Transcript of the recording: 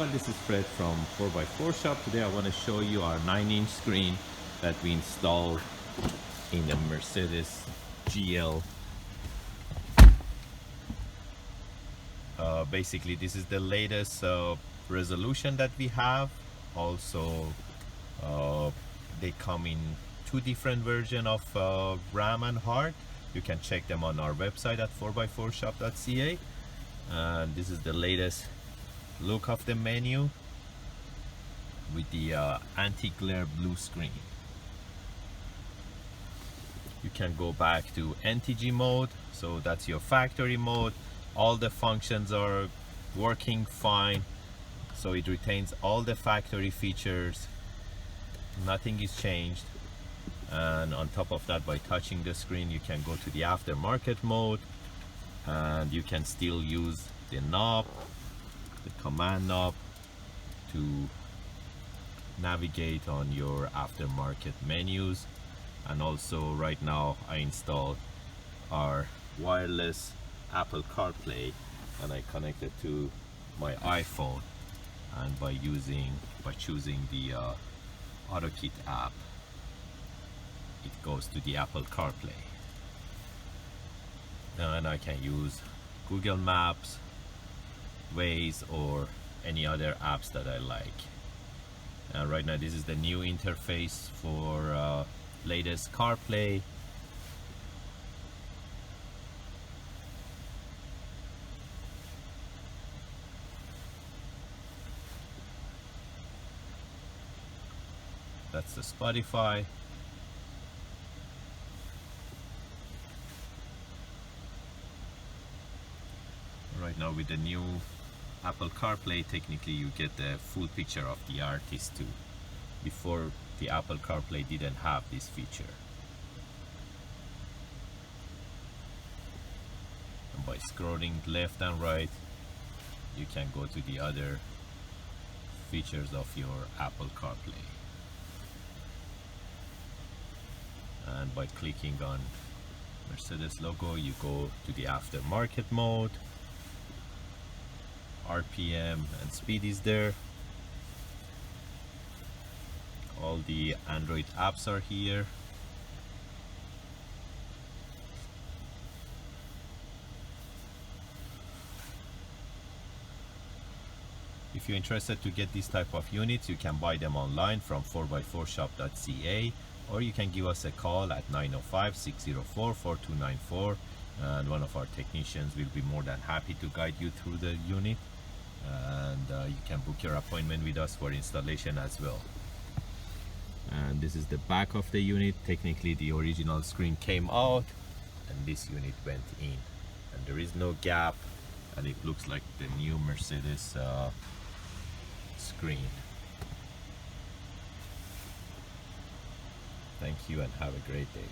everyone, this is Fred from 4x4 Shop. Today I want to show you our 9-inch screen that we installed in the Mercedes GL. Basically this is the latest resolution that we have. Also they come in two different versions of RAM and hard. You can check them on our website at 4x4shop.ca. And this is the latest look of the menu with the anti-glare blue screen. You can go back to NTG mode, so that's your factory mode. All the functions are working fine, so it retains all the factory features. Nothing is changed. And on top of that, by touching the screen, you can go to the aftermarket mode, and you can still use the knob, the command knob, to navigate on your aftermarket menus. And also right now I installed our wireless Apple CarPlay, and I connected to my iPhone, and by choosing the AutoKit app, it goes to the Apple CarPlay. And I can use Google Maps, Waze, or any other apps that I like. And right now this is the new interface for latest CarPlay. That's the Spotify. Right now with the new Apple CarPlay, technically you get the full picture of the artist too. Before, the Apple CarPlay didn't have this feature. And by scrolling left and right, you can go to the other features of your Apple CarPlay. And by clicking on Mercedes logo, you go to the aftermarket mode. RPM and speed is there. All the Android apps are here. If you're interested to get this type of units, you can buy them online from 4x4shop.ca, or you can give us a call at 905-604-4294, and one of our technicians will be more than happy to guide you through the unit. And you can book your appointment with us for installation as well. And this is the back of the unit. Technically the original screen came out and this unit went in, and there is no gap, and it looks like the new Mercedes screen. Thank you and have a great day.